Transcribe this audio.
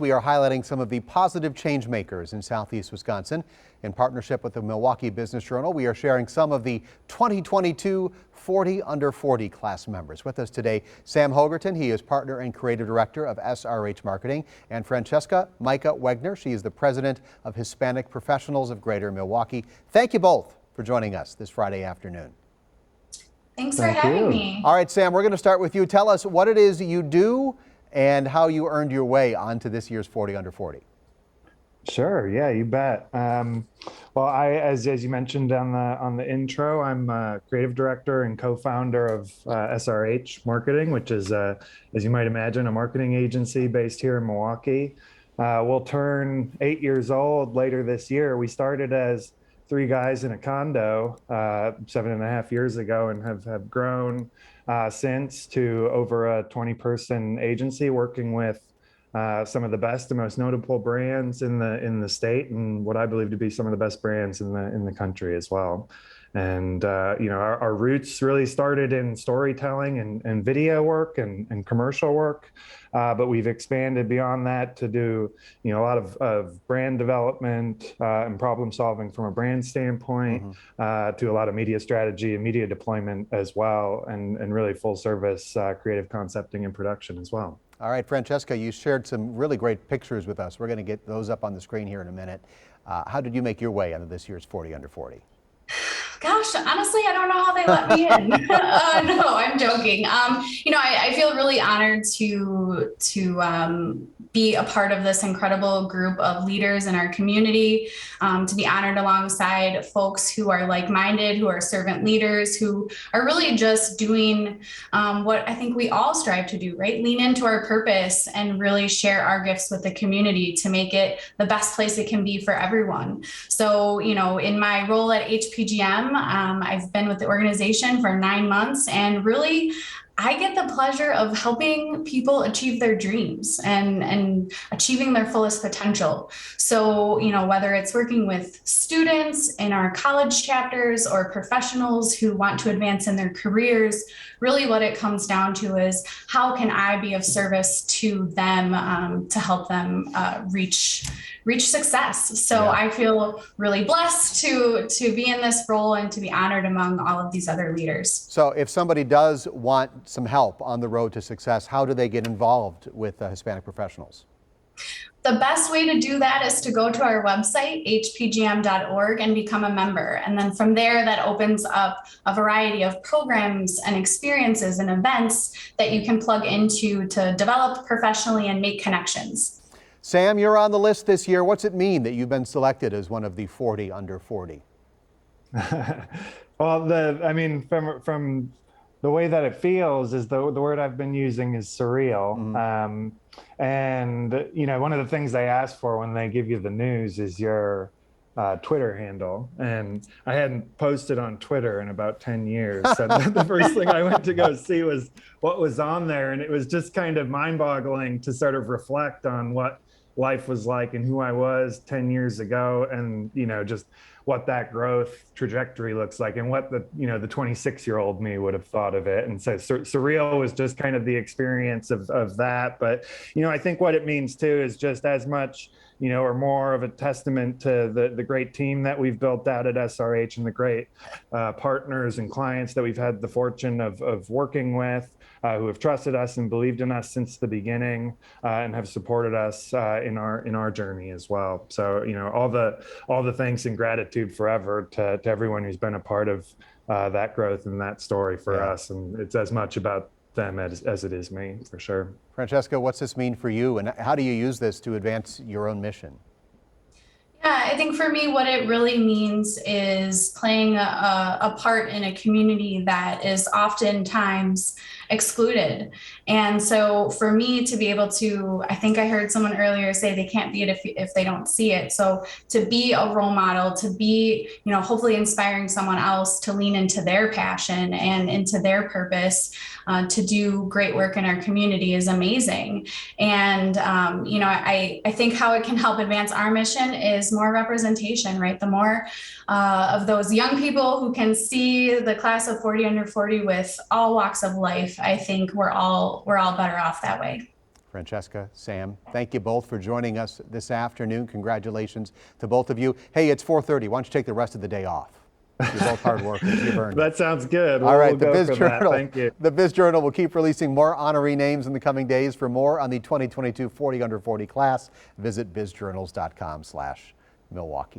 We are highlighting some of the positive change makers in Southeast Wisconsin. In partnership with the Milwaukee Business Journal, we are sharing some of the 2022 40 under 40 class members. With us today, Sam Hogerton. He is partner and creative director of SRH Marketing, and Francesca Mayca Wegner. She is the president of Hispanic Professionals of Greater Milwaukee. Thank you both for joining us this Friday afternoon. Thanks for having me. All right, Sam, we're going to start with you. Tell us what it is you do and how you earned your way onto this year's 40 under 40. Sure. Yeah, you bet. Well, as you mentioned on the intro, I'm a creative director and co-founder of SRH Marketing, which is, as you might imagine, a marketing agency based here in Milwaukee. We'll turn 8 years old later this year. We started as 3 guys in a condo 7.5 years ago and have grown since to over a 20-person agency working with some of the best and most notable brands in the state, and what I believe to be some of the best brands in the country as well. And our roots really started in storytelling and video work and commercial work, but we've expanded beyond that to do a lot of brand development and problem solving from a brand standpoint, to a lot of media strategy and media deployment as well, and really full service creative concepting and production as well. All right, Francesca, you shared some really great pictures with us. We're going to get those up on the screen here in a minute. How did you make your way onto this year's 40 under 40? Gosh, honestly, I don't know how they let me in. No, I'm joking. I feel really honored to be a part of this incredible group of leaders in our community, to be honored alongside folks who are like-minded, who are servant leaders, who are really just doing what I think we all strive to do, right? Lean into our purpose and really share our gifts with the community to make it the best place it can be for everyone. So, in my role at HPGM, I've been with the organization for 9 months, and really I get the pleasure of helping people achieve their dreams and achieving their fullest potential. So, whether it's working with students in our college chapters or professionals who want to advance in their careers, really what it comes down to is how can I be of service to them to help them reach success. So yeah. I feel really blessed to be in this role and to be honored among all of these other leaders. So if somebody does want some help on the road to success, how do they get involved with Hispanic Professionals? The best way to do that is to go to our website, hpgm.org, and become a member. And then from there, that opens up a variety of programs and experiences and events that you can plug into to develop professionally and make connections. Sam, you're on the list this year. What's it mean that you've been selected as one of the 40 under 40? Well, from the way that it feels is the word I've been using is surreal. And one of the things they ask for when they give you the news is your Twitter handle. And I hadn't posted on Twitter in about 10 years. So the first thing I went to go see was what was on there. And it was just kind of mind-boggling to sort of reflect on what life was like and who I was 10 years ago, and just what that growth trajectory looks like, and what the 26-year-old me would have thought of it. And so surreal was just kind of the experience of that. But I think what it means too is just as much or more of a testament to the great team that we've built out at SRH and the great partners and clients that we've had the fortune of working with, who have trusted us and believed in us since the beginning, and have supported us in our journey as well. So all the thanks and gratitude forever to everyone who's been a part of that growth and that story for us. And it's as much about them as it is me, for sure. Francesca, what's this mean for you, and how do you use this to advance your own mission? Yeah, I think for me, what it really means is playing a part in a community that is oftentimes excluded. And so for me to be able to, I think I heard someone earlier say they can't be it if they don't see it. So to be a role model, to be, hopefully inspiring someone else to lean into their passion and into their purpose, to do great work in our community is amazing. And, I think how it can help advance our mission is more representation, right? The more of those young people who can see the class of 40 under 40 with all walks of life, I think we're all better off that way. Francesca, Sam, thank you both for joining us this afternoon. Congratulations to both of you. Hey, it's 4:30. Why don't you take the rest of the day off? You're both hard workers. You've earned it. That sounds good. All right, we'll the go Biz for that. Journal. Thank you. The Biz Journal will keep releasing more honoree names in the coming days. For more on the 2022 40 under 40 class, visit bizjournals.com/Milwaukee.